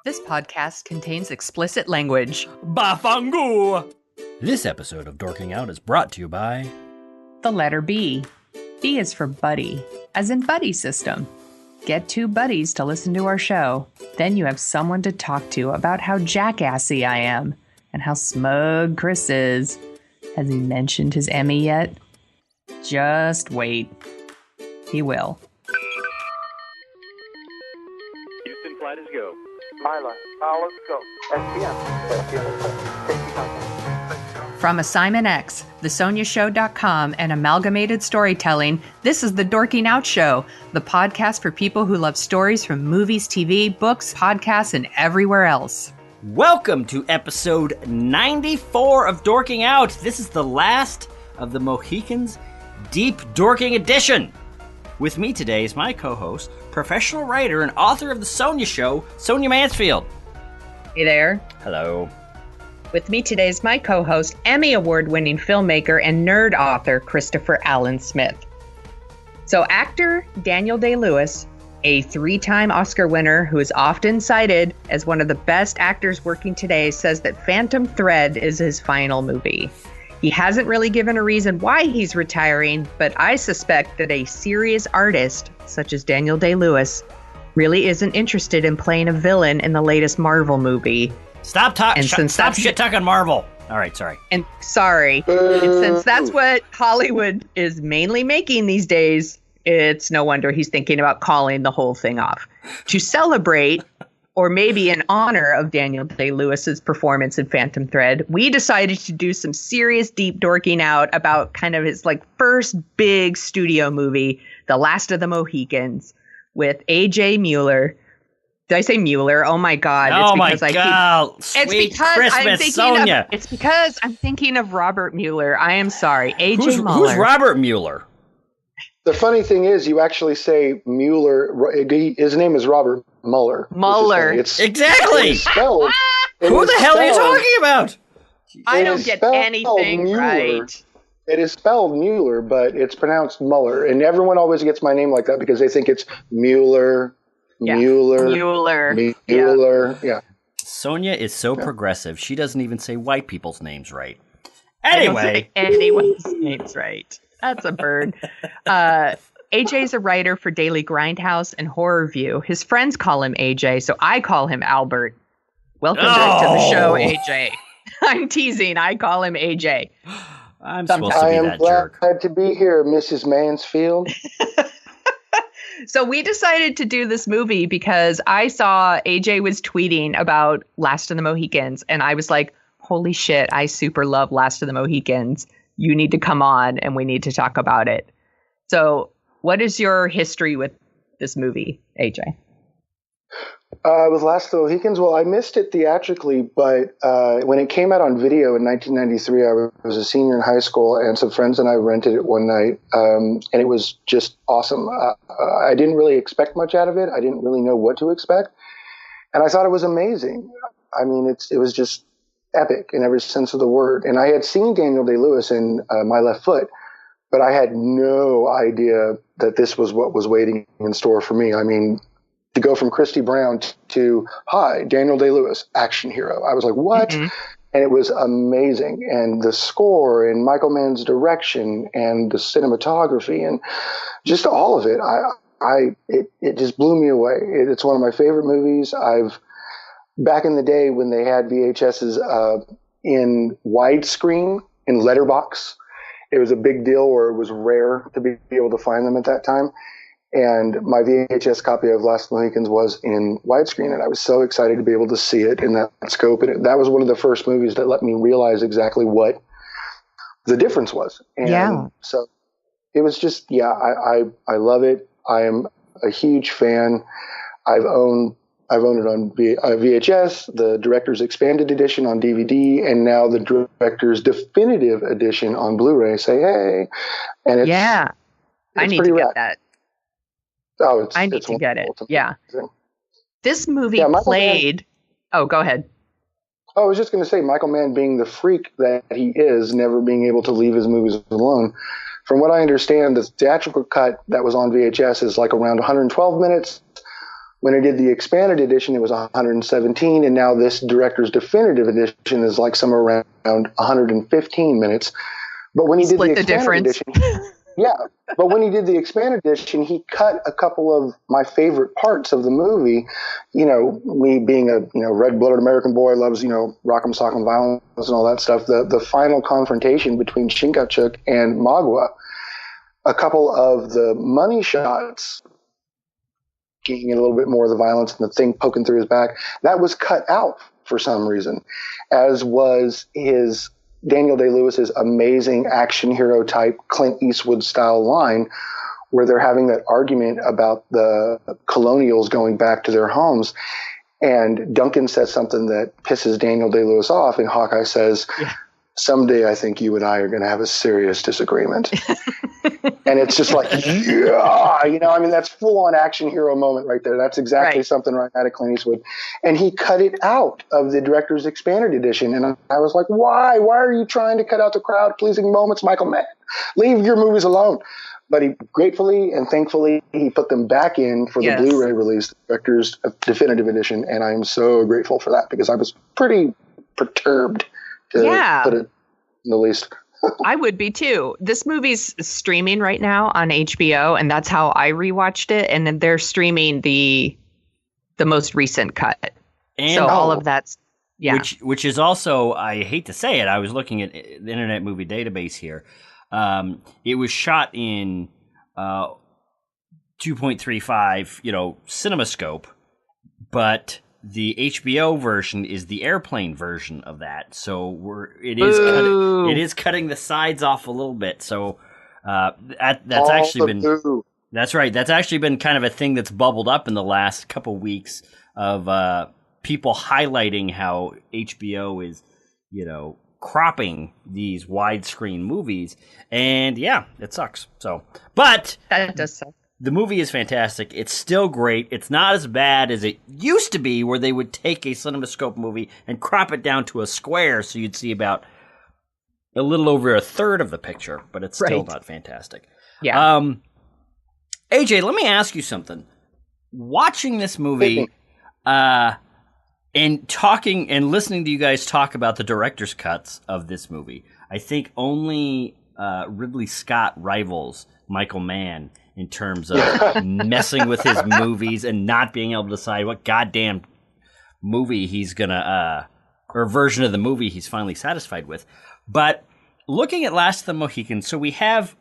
This podcast contains explicit language. Bafangu! This episode of Dorking Out is brought to you by The letter B. B is for buddy, as in buddy system. Get two buddies to listen to our show. Then you have someone to talk to about how jackassy I am and how smug Chris is. Has he mentioned his Emmy yet? Just wait. He will. Houston, flight is go. Mila, let's go. SPM. From Assignment X, thesoniashow.com, and Amalgamated Storytelling, this is the Dorking Out Show, the podcast for people who love stories from movies, TV, books, podcasts, and everywhere else. Welcome to episode 94 of Dorking Out. This is the last of the Mohicans Deep Dorking Edition. With me today is my co-host, professional writer and author of The Sonia Show, Sonia Mansfield. Hey there. Hello. With me today is my co-host, Emmy Award-winning filmmaker and nerd author, Christopher Allen Smith. So actor Daniel Day-Lewis, a three-time Oscar winner who is often cited as one of the best actors working today, says that Phantom Thread is his final movie. He hasn't really given a reason why he's retiring, but I suspect that a serious artist, such as Daniel Day-Lewis, really isn't interested in playing a villain in the latest Marvel movie. Stop shit talking Marvel. All right, sorry. And since that's what Hollywood is mainly making these days, it's no wonder he's thinking about calling the whole thing off. To celebrate, or maybe in honor of Daniel Day-Lewis's performance in Phantom Thread, we decided to do some serious deep dorking out about kind of his first big studio movie, The Last of the Mohicans, with AJ Muller. Did I say Mueller? Oh my God! Oh my God! Sweet Christmas, Sonia. It's because I'm thinking of Robert Mueller. I am sorry, AJ Muller. Who's Robert Mueller? The funny thing is, you actually say Mueller. His name is Robert Muller. Muller. Exactly. It is spelled, Who the hell are you talking about? I don't get anything Mueller. right. It is spelled Mueller, but it's pronounced Muller. And everyone always gets my name like that because they think it's Mueller. Yeah. Mueller. Yeah. Sonia is so progressive, she doesn't even say white people's names right. Anyway. Anyone's names right. That's a bird. AJ's a writer for Daily Grindhouse and Horrorview. His friends call him AJ, so I call him Albert. Welcome back to the show, AJ. I'm teasing. I call him AJ. I'm supposed to be that jerk. I am glad to be here, Mrs. Mansfield. So we decided to do this movie because I saw AJ was tweeting about Last of the Mohicans, and I was like, holy shit, I super love Last of the Mohicans. You need to come on, and we need to talk about it. So what is your history with this movie, AJ? With Last of the Mohicans, well, I missed it theatrically, but when it came out on video in 1993, I was a senior in high school, and some friends and I rented it one night, and it was just awesome. I didn't really expect much out of it. I didn't really know what to expect, and I thought it was amazing. I mean, it was just epic in every sense of the word. And I had seen Daniel Day-Lewis in My Left Foot, but I had no idea that this was what was waiting in store for me. I mean, to go from Christy Brown to, hi, Daniel Day-Lewis, action hero. I was like, what? Mm-hmm. And it was amazing. And the score and Michael Mann's direction and the cinematography and just all of it, it just blew me away. It's one of my favorite movies. Back in the day when they had VHSs in widescreen, in letterbox, it was a big deal, or it was rare to be able to find them at that time. And my VHS copy of Last of the Mohicans was in widescreen, and I was so excited to be able to see it in that scope. And that was one of the first movies that let me realize exactly what the difference was. And so it was just, I love it. I am a huge fan. I've owned it on VHS, the director's expanded edition on DVD, and now the director's definitive edition on Blu-ray. Say hey, and it's I need to get that. Oh, I need to get it. Yeah, this movie played. Oh, go ahead. I was just going to say, Michael Mann, being the freak that he is, never being able to leave his movies alone. From what I understand, the theatrical cut that was on VHS is like around 112 minutes. When I did the expanded edition, it was 117, and now this director's definitive edition is like somewhere around 115 minutes. But when he did the expanded edition, yeah. But when he did the expanded edition, he cut a couple of my favorite parts of the movie. You know, me being a red-blooded American boy, loves rock'em sock'em violence and all that stuff. The final confrontation between Chingachgook and Magua, a couple of the money shots, getting in a little bit more of the violence and the thing poking through his back, that was cut out for some reason, as was his Daniel Day-Lewis's amazing action hero type Clint Eastwood style line where they're having that argument about the colonials going back to their homes. And Duncan says something that pisses Daniel Day-Lewis off, and Hawkeye says, someday I think you and I are going to have a serious disagreement. And it's just like, that's full on action hero moment right there. That's exactly something right out of Clint Eastwood. And he cut it out of the director's expanded edition. And I was like, why? Why are you trying to cut out the crowd pleasing moments, Michael Mann? Leave your movies alone. But he gratefully and thankfully, he put them back in for the Blu-ray release, the director's definitive edition. And I'm so grateful for that because I was pretty perturbed, to put it in the least. I would be too. This movie's streaming right now on HBO, and that's how I rewatched it. And then they're streaming the most recent cut. And so all of that's which is also, I hate to say it, I was looking at the Internet Movie Database here. It was shot in 2.35, CinemaScope, but the HBO version is the airplane version of that, so it is cutting the sides off a little bit. So that's actually been that's right. That's actually been kind of a thing that's bubbled up in the last couple weeks of people highlighting how HBO is, cropping these widescreen movies, and it sucks. So, but that does suck. The movie is fantastic. It's still great. It's not as bad as it used to be, where they would take a CinemaScope movie and crop it down to a square so you'd see about a little over a third of the picture, but it's still not fantastic. Yeah. AJ, let me ask you something. Watching this movie and talking and listening to you guys talk about the director's cuts of this movie, I think only Ridley Scott rivals Michael Mann in terms of messing with his movies and not being able to decide what goddamn movie he's gonna, or version of the movie he's finally satisfied with. But looking at Last of the Mohicans, so we have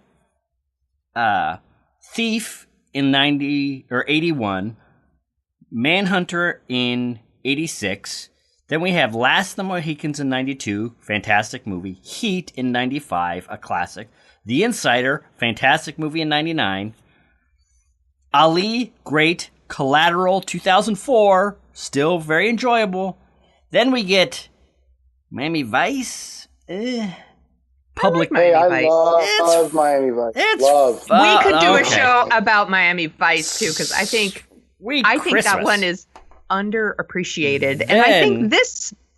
Thief in 81, Manhunter in 86, then we have Last of the Mohicans in 92, fantastic movie, Heat in 95, a classic, The Insider, fantastic movie in 99, Ali, great, Collateral, 2004, still very enjoyable. Then we get Miami Vice, Public. I love Miami Vice. It's we could do a show about Miami Vice too, because I think that one is underappreciated, and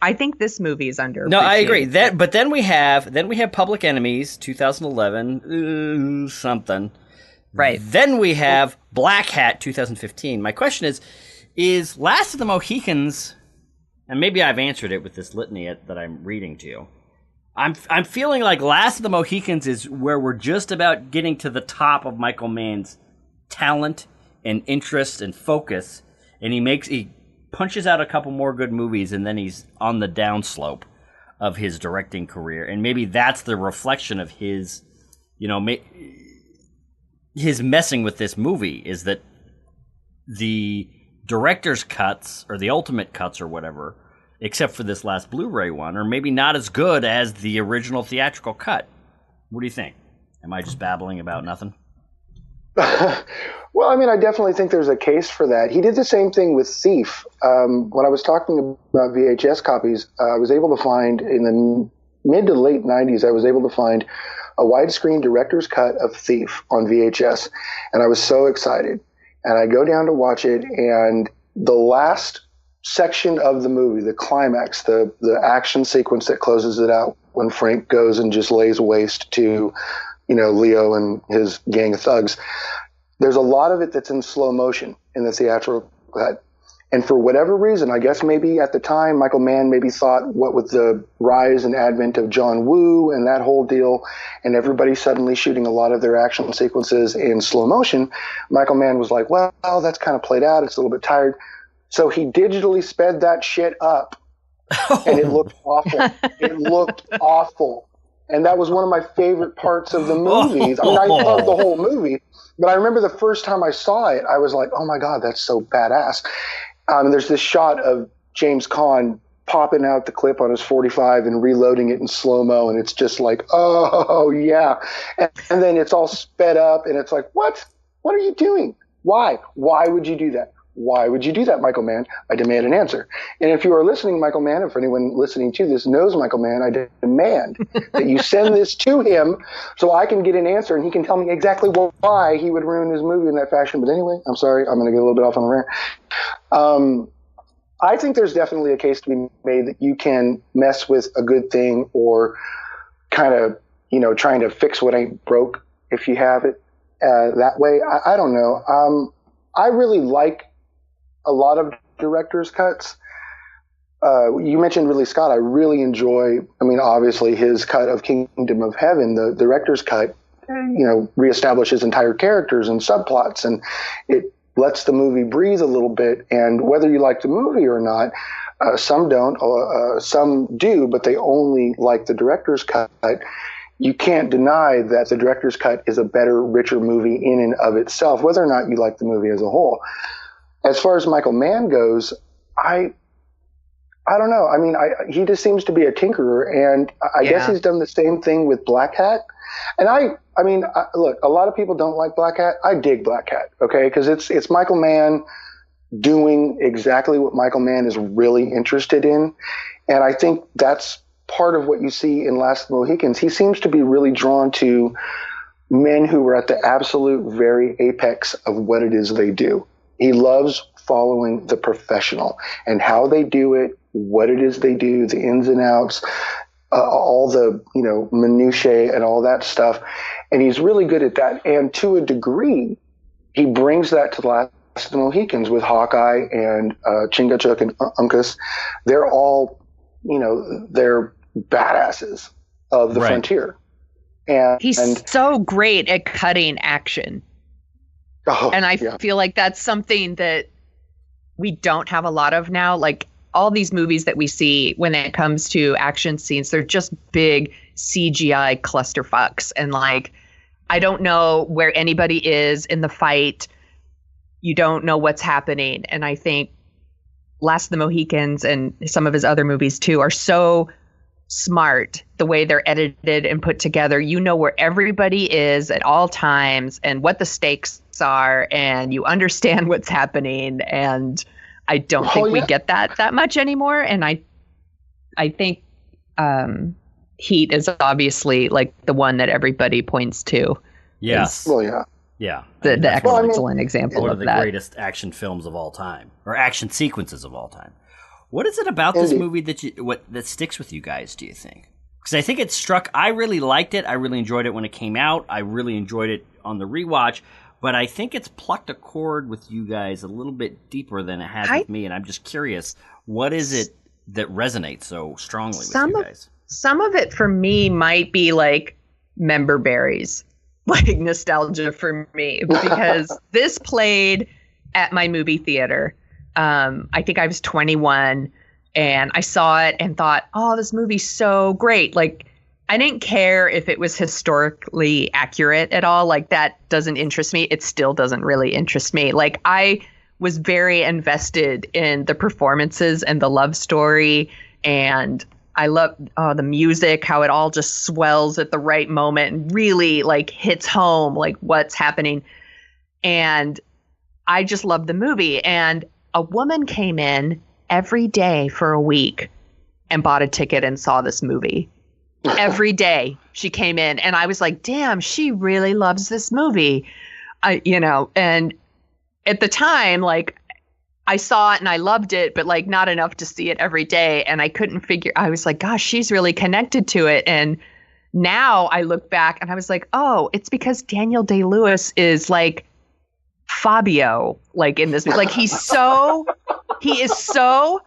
I think this movie is underappreciated. No, I agree. But then we have Public Enemies, 2011, something. Right. Then we have Black Hat, 2015. My question is Last of the Mohicans, and maybe I've answered it with this litany that I'm reading to you. I'm feeling like Last of the Mohicans is where we're just about getting to the top of Michael Mann's talent and interest and focus, and he punches out a couple more good movies, and then he's on the downslope of his directing career. And maybe that's the reflection of his, his messing with this movie, is that the director's cuts, or the ultimate cuts or whatever, except for this last Blu-ray one, are maybe not as good as the original theatrical cut. What do you think? Am I just babbling about nothing? Well, I definitely think there's a case for that. He did the same thing with Thief. When I was talking about VHS copies, I was able to find in the mid to late 90s, I was able to find a widescreen director's cut of Thief on VHS. And I was so excited. And I go down to watch it, and the last section of the movie, the climax, the action sequence that closes it out when Frank goes and just lays waste to, Leo and his gang of thugs. There's a lot of it that's in slow motion in the theatrical cut. And for whatever reason, I guess maybe at the time, Michael Mann maybe thought, what with the rise and advent of John Woo and that whole deal, and everybody suddenly shooting a lot of their action sequences in slow motion, Michael Mann was like, well, that's kind of played out. It's a little bit tired. So he digitally sped that shit up, and it looked awful. It looked awful. And that was one of my favorite parts of the movies. I mean, I loved the whole movie, but I remember the first time I saw it, I was like, oh my God, that's so badass. There's this shot of James Caan popping out the clip on his 45 and reloading it in slow-mo, and it's just like, oh, yeah. And then it's all sped up, and it's like, what? What are you doing? Why? Why would you do that? Why would you do that, Michael Mann? I demand an answer. And if you are listening, Michael Mann, if anyone listening to this knows Michael Mann, I demand that you send this to him so I can get an answer and he can tell me exactly why he would ruin his movie in that fashion. But anyway, I'm sorry. I'm going to get a little bit off on a rant. I think there's definitely a case to be made that you can mess with a good thing or kind of, trying to fix what ain't broke if you have it that way. I don't know. I really like a lot of director's cuts. You mentioned Ridley Scott. I really enjoy, obviously his cut of Kingdom of Heaven, the director's cut, reestablishes entire characters and subplots, and it lets the movie breathe a little bit. And whether you like the movie or not, some don't, some do, but they only like the director's cut. You can't deny that the director's cut is a better, richer movie in and of itself, whether or not you like the movie as a whole. As far as Michael Mann goes, I don't know. He just seems to be a tinkerer, and I guess he's done the same thing with Black Hat. And look, a lot of people don't like Black Hat. I dig Black Hat, okay? Because it's Michael Mann doing exactly what Michael Mann is really interested in, and I think that's part of what you see in Last of the Mohicans. He seems to be really drawn to men who are at the absolute very apex of what it is they do. He loves following the professional and how they do it, what it is they do, the ins and outs, all the, minutiae and all that stuff. And he's really good at that. And to a degree, he brings that to the Last of the Mohicans with Hawkeye and Chingachgook and Uncas. They're all, they're badasses of the frontier. And he's so great at cutting action. And I feel like that's something that we don't have a lot of now. Like all these movies that we see when it comes to action scenes, they're just big CGI clusterfucks. And like, I don't know where anybody is in the fight. You don't know what's happening. And I think Last of the Mohicans and some of his other movies too are so smart the way they're edited and put together. You know where everybody is at all times and what the stakes are, and you understand what's happening. And I don't think we get that much anymore. And I think Heat is obviously like the one that everybody points to. Yes. Yeah. The excellent example of that. One of the greatest action films of all time, or action sequences of all time. What is it about this movie that sticks with you guys, do you think? Because I think it struck, I really liked it. I really enjoyed it when it came out. I really enjoyed it on the rewatch. But I think it's plucked a chord with you guys a little bit deeper than it has with me. And I'm just curious, what is it that resonates so strongly with you guys? Some of it for me might be like member berries, like nostalgia for me. Because this played at my movie theater. I think I was 21 and I saw it and thought, oh, this movie's so great. Like, I didn't care if it was historically accurate at all. Like, that doesn't interest me. It still doesn't really interest me. Like, I was very invested in the performances and the love story. And I love the music, how it all just swells at the right moment and really like hits home, like what's happening. And I just love the movie. And a woman came in every day for a week and bought a ticket and saw this movie. Every day she came in and I was like, damn, she really loves this movie. And at the time, like I saw it and I loved it, but like not enough to see it every day. And I was like, gosh, she's really connected to it. And now I look back and I was like, oh, it's because Daniel Day-Lewis is like Fabio, like in this, like he is so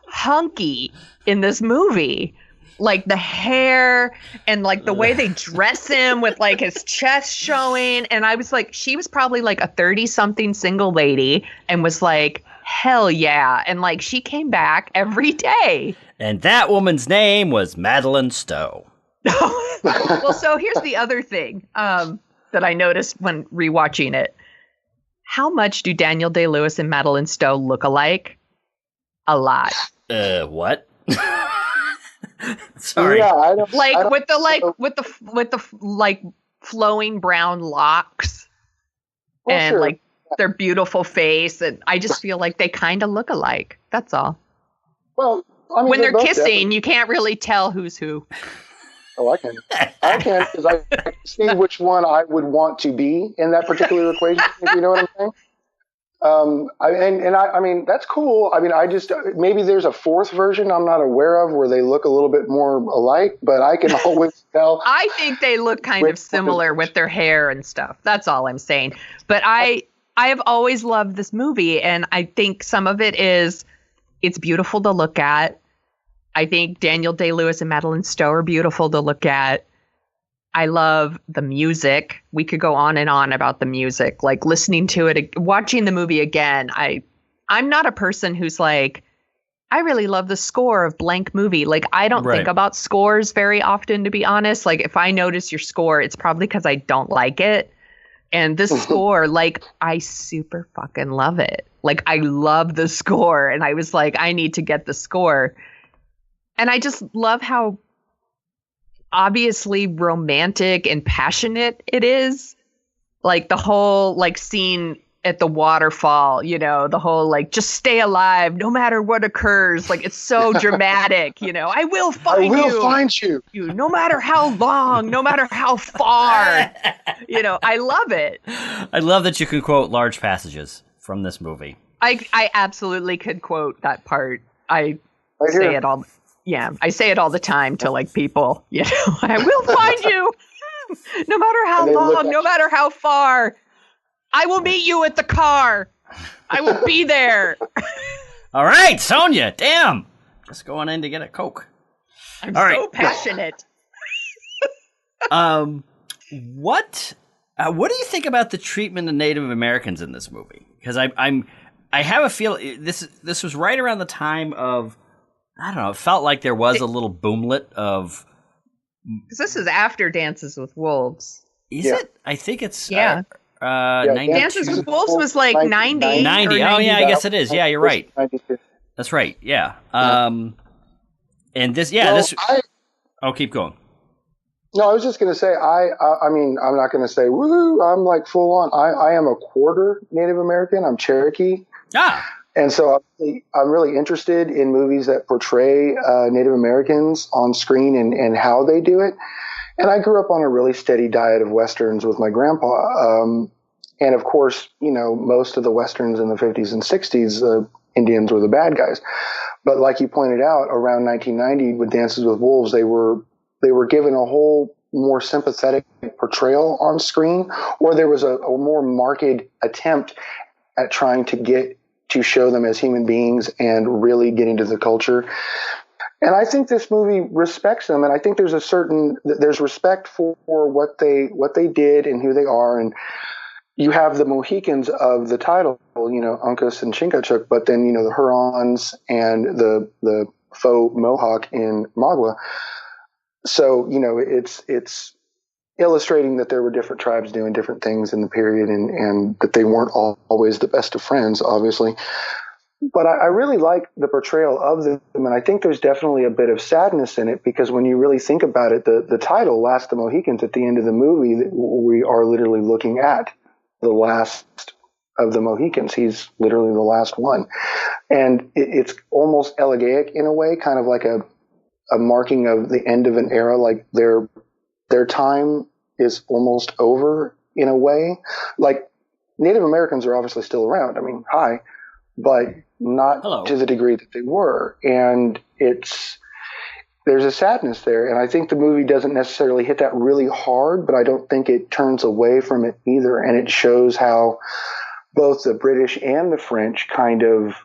hunky in this movie. Like the hair and like the way they dress him with like his chest showing. And I was like, she was probably like a 30-something single lady and was like, hell yeah. And like she came back every day. And that woman's name was Madeline Stowe. Well, so here's the other thing that I noticed when rewatching it. How much do Daniel Day-Lewis and Madeline Stowe look alike? A lot. What? Sorry. Yeah, with the flowing brown locks and sure. like their beautiful face, and I just feel like they kind of look alike. That's all. Well, I mean, when they're kissing, definitely. you can't really tell who's who. Oh, I can because I can see which one I would want to be in that particular equation. If you know what I'm saying. I mean, that's cool. I mean, maybe there's a fourth version I'm not aware of where they look a little bit more alike, but I can always tell. I think they look kind of similar with their hair and stuff. That's all I'm saying. But I have always loved this movie, and I think some of it is it's beautiful to look at. I think Daniel Day-Lewis and Madeline Stowe are beautiful to look at. I love the music. We could go on and on about the music, like listening to it, watching the movie again. I'm not a person who's like, I really love the score of blank movie. Like, I don't think about scores very often, to be honest. Like, if I notice your score, it's probably because I don't like it. And this score, like, I super fucking love it. Like, I love the score. And I was like, I need to get the score. And I just love how obviously romantic and passionate it is. Like the whole like scene at the waterfall, you know, the whole like just stay alive no matter what occurs. Like it's so dramatic, you know. I will find you no matter how long, no matter how far. You know, I love it. I love that you can quote large passages from this movie. I absolutely could quote that part. I say it all. Yeah, I say it all the time to like people, you know, I will find you no matter how long, no matter how far. I will meet you at the car. I will be there. All right, Sonia, damn. Just going in to get a Coke. I'm so passionate. What do you think about the treatment of Native Americans in this movie? Because I have a feel this was right around the time of, I don't know, it felt like there was a little boomlet of... Because this is after Dances with Wolves. Is it? I think it's... 92. Dances with Wolves was like 90. 90. Oh, yeah, I guess it is. Yeah, you're right. 92. That's right, yeah. And this... Yeah, keep going. No, I was just going to say, I mean, I'm not going to say, woohoo, I'm like full on. I am a quarter Native American. I'm Cherokee. And so I'm really interested in movies that portray Native Americans on screen and how they do it. And I grew up on a really steady diet of Westerns with my grandpa. And of course, you know, most of the Westerns in the 50s and 60s, the Indians were the bad guys. But like you pointed out, around 1990 with Dances with Wolves, they were given a whole more sympathetic portrayal on screen, or there was a more marked attempt at trying to show them as human beings and really get into the culture. And I think this movie respects them. And I think there's respect for what they did and who they are. And you have the Mohicans of the title, you know, Uncas and Chingachgook, but then, you know, the Hurons and the faux Mohawk in Magua. So, you know, it's illustrating that there were different tribes doing different things in the period and that they weren't always the best of friends, obviously. But I really like the portrayal of them, and I think there's definitely a bit of sadness in it because when you really think about it, the title, Last of the Mohicans, at the end of the movie, we are literally looking at the last of the Mohicans. He's literally the last one. And it's almost elegiac in a way, kind of like a marking of the end of an era, like their time is almost over in a way. Like Native Americans are obviously still around. I mean, hi, but not to the degree that they were. And there's a sadness there. And I think the movie doesn't necessarily hit that really hard, but I don't think it turns away from it either. And it shows how both the British and the French kind of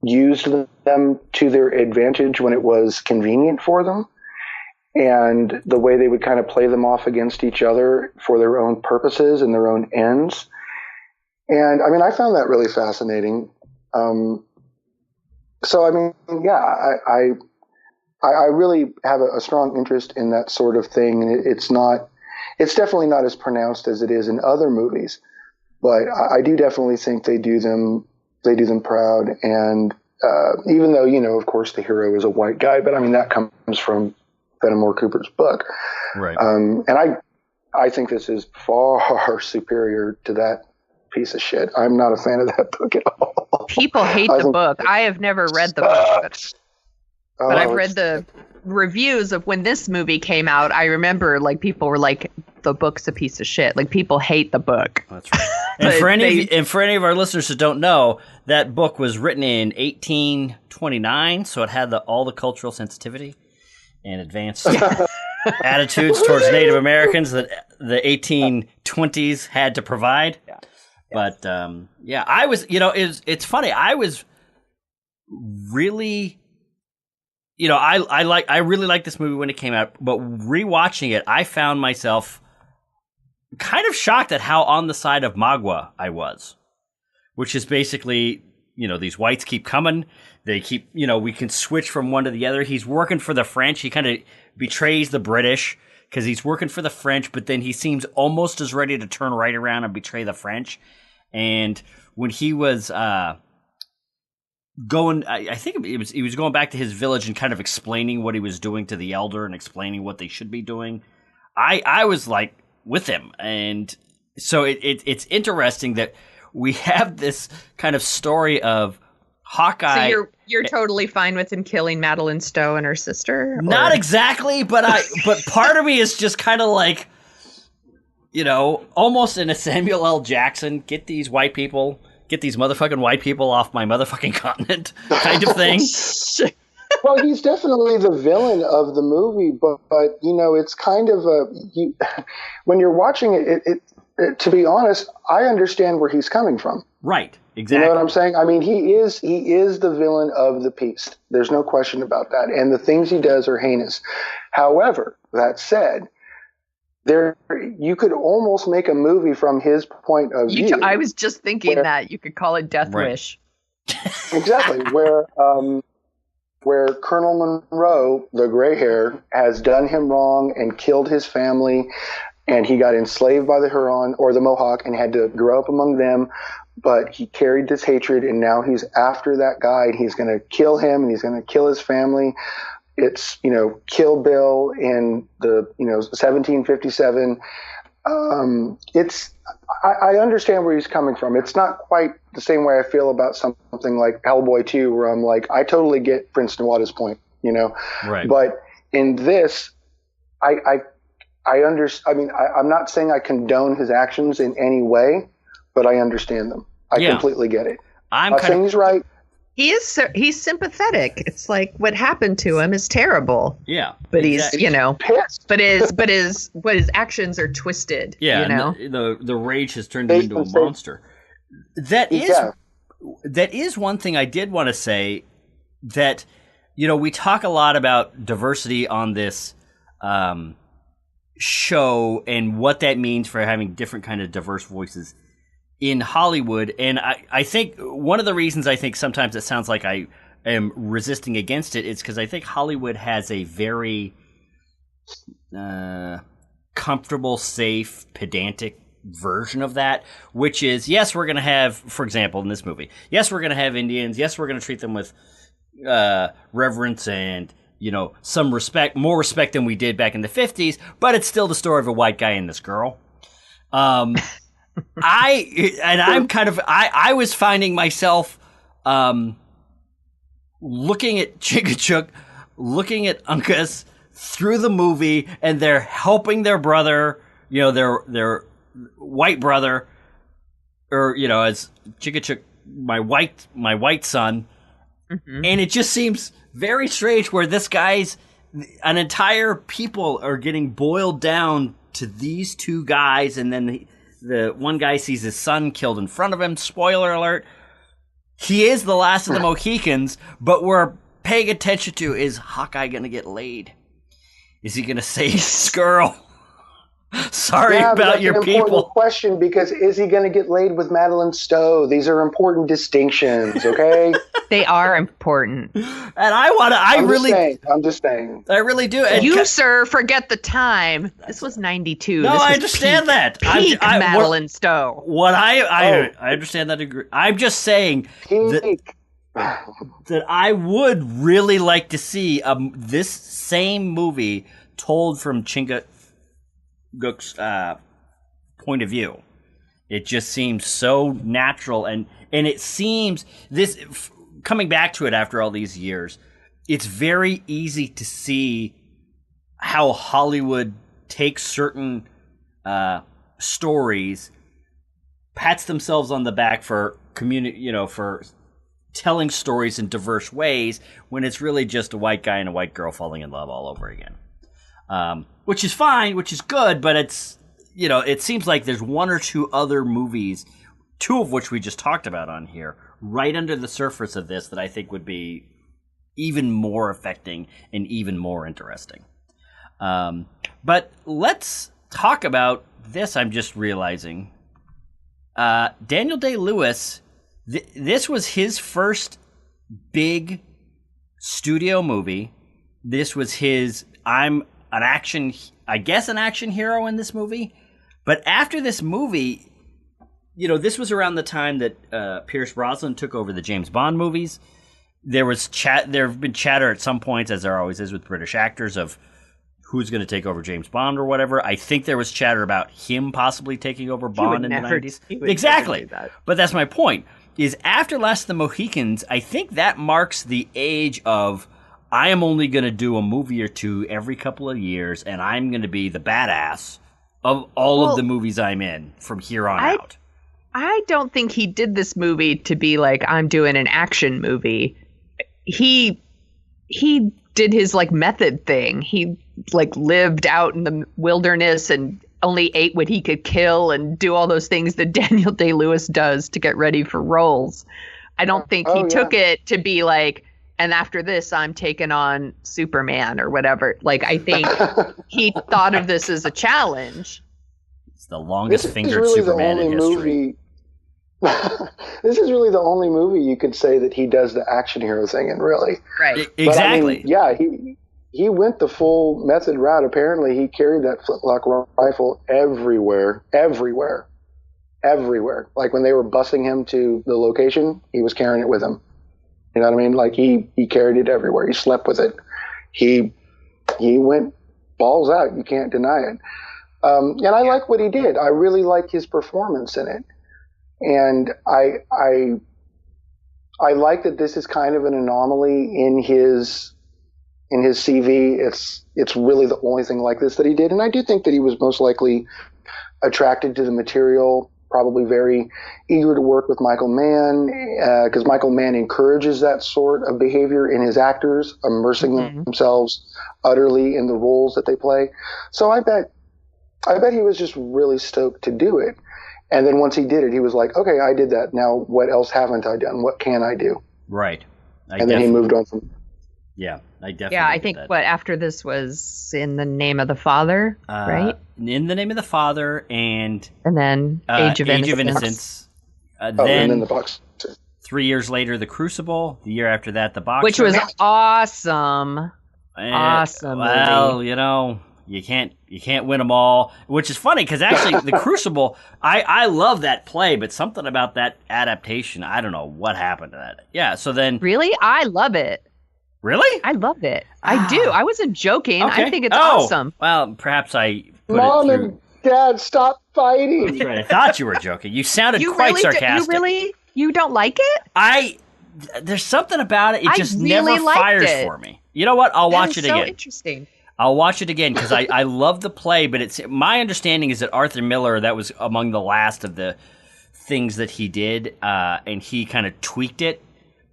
used them to their advantage when it was convenient for them, and the way they would kind of play them off against each other for their own purposes and their own ends. And I mean, I found that really fascinating. So, I mean, yeah, I really have a strong interest in that sort of thing. And it's definitely not as pronounced as it is in other movies, but I do definitely think they do them proud. And, even though, you know, of course the hero is a white guy, but I mean, that comes from Fenimore Cooper's book. Right. And I think this is far superior to that piece of shit. I'm not a fan of that book at all. People hate the book. I have never read the book, but I've read the reviews of when this movie came out. I remember like people were like, the book's a piece of shit. Like people hate the book. That's right. And for any of our listeners who don't know, that book was written in 1829, so it had all the cultural sensitivity and advanced attitudes towards Native Americans that the 1820s had to provide. Yeah. But yeah, I was, you know, it's funny. I was really, you know, I really liked this movie when it came out, but rewatching it, I found myself kind of shocked at how on the side of Magua I was, which is basically, you know, these whites keep coming. They keep, you know, we can switch from one to the other. He's working for the French. He kind of betrays the British because he's working for the French, but then he seems almost as ready to turn right around and betray the French. And when he was going, I think he was going back to his village and kind of explaining what he was doing to the elder and explaining what they should be doing. I was like with him. And so it's interesting that we have this kind of story of Hawkeye. So you're totally fine with him killing Madeline Stowe and her sister? Not exactly, but part of me is just kind of like, you know, almost in a Samuel L. Jackson, get these motherfucking white people off my motherfucking continent kind of thing. Well, he's definitely the villain of the movie, but you know, it's kind of when you're watching it, to be honest, I understand where he's coming from. Right. Exactly. You know what I'm saying? I mean, he is the villain of the piece. There's no question about that. And the things he does are heinous. However, that said, you could almost make a movie from his point of view. I was just thinking that you could call it Death Wish. Exactly. Where Colonel Monroe, the gray hair, has done him wrong and killed his family, and he got enslaved by the Huron or the Mohawk and had to grow up among them. But he carried this hatred, and now he's after that guy, and he's going to kill him, and he's going to kill his family. It's, you know, Kill Bill in the, you know, 1757. I understand where he's coming from. It's not quite the same way I feel about something like Hellboy 2, where I'm like, I totally get Prince Nawada's point, you know? Right. But in this, I mean, I'm not saying I condone his actions in any way, but I understand them. I completely get it. I'm saying he's right. He's sympathetic. It's like what happened to him is terrible. Yeah. But he's, you know, pissed. but his actions are twisted. Yeah. You know? The rage has turned him into a monster. That is one thing I did want to say, that, you know, we talk a lot about diversity on this show and what that means for having different kind of diverse voices in Hollywood. And I think one of the reasons I think sometimes it sounds like I am resisting against it is because I think Hollywood has a very comfortable, safe, pedantic version of that, which is, yes, we're going to have, for example, in this movie, yes, we're going to have Indians. Yes, we're going to treat them with reverence and, you know, some respect, more respect than we did back in the 50s, but it's still the story of a white guy and this girl. I was finding myself looking at Chingachgook, looking at Uncas through the movie, and they're helping their brother, you know, their white brother, or, you know, as Chingachgook, my white son. Mm-hmm. And it just seems very strange where an entire people are getting boiled down to these two guys, and then the one guy sees his son killed in front of him. Spoiler alert. He is the last of the Mohicans, but we're paying attention to, is Hawkeye going to get laid? Is he going to save this girl? Sorry about your people. That's an important question, because is he going to get laid with Madeline Stowe? These are important distinctions, okay? They are important. And I'm just saying. I really do. And you, sir, forget the time. This was 92. No, I understand that. Peak Madeline Stowe. I understand that. I'm just saying that I would really like to see this same movie told from Chingachgook's point of view. It just seems so natural, and it seems coming back to it after all these years, it's very easy to see how Hollywood takes certain stories, pats themselves on the back for for telling stories in diverse ways, when it's really just a white guy and a white girl falling in love all over again. Which is fine, which is good, but it's, it seems like there's one or two other movies, two of which we just talked about on here, right under the surface of this, that I think would be even more affecting and even more interesting. But let's talk about this. I'm just realizing, Daniel Day-Lewis, this was his first big studio movie. This was his, I'm an action hero in this movie. But after this movie, this was around the time that Pierce Brosnan took over the James Bond movies. There have been chatter at some points, as there always is with British actors, of who's going to take over James Bond or whatever. I think there was chatter about him possibly taking over Bond in the 90s. Exactly. But that's my point, is after Last of the Mohicans, I think that marks the age of, I am only going to do a movie or two every couple of years, and I'm going to be the badass of all of the movies I'm in from here on out. I don't think he did this movie to be like, I'm doing an action movie. He did his method thing. He lived out in the wilderness and only ate what he could kill and do all those things that Daniel Day-Lewis does to get ready for roles. I don't think he took it to be like, and after this, I'm taking on Superman or whatever. I think he thought of this as a challenge. It's the longest-fingered Superman in history. This is really the only movie you could say that he does the action hero thing in, really. Right. Exactly. But, he went the full method route. Apparently, he carried that flintlock rifle everywhere. Like when they were busing him to the location, he was carrying it with him. You know what I mean? He carried it everywhere. He slept with it. He went balls out. You can't deny it. And I like what he did. I really like his performance in it. And I like that this is kind of an anomaly in his CV. It's really the only thing like this that he did. And I do think that he was most likely attracted to the material, probably very eager to work with Michael Mann, because Michael Mann encourages that sort of behavior in his actors, immersing themselves utterly in the roles that they play. So I bet he was just really stoked to do it. And then once he did it, he was like, okay, I did that. Now what else haven't I done? What can I do? Right. And then he moved on from. Yeah, I definitely. Yeah, I think after this was In the Name of the Father, right? In the Name of the Father, and then Age of Innocence. And then the Boxer. 3 years later, The Crucible. The year after that, The Boxer, which was awesome. Awesome. Well, movie. You can't win them all, which is funny because actually The Crucible, I love that play, but something about that adaptation, I don't know what happened to that. Yeah, so then really, I love it. Really, I love it. I do. I wasn't joking. Okay. I think it's awesome. Well, perhaps I put Mom it through. and Dad, stop fighting. That's right. I thought you were joking. You sounded quite sarcastic. You don't like it? There's something about it. It just really never fires for me. You know what? I'll watch it again. So interesting. I'll watch it again because I love the play, but it's my understanding is that Arthur Miller, that was among the last of the things that he did, and he kind of tweaked it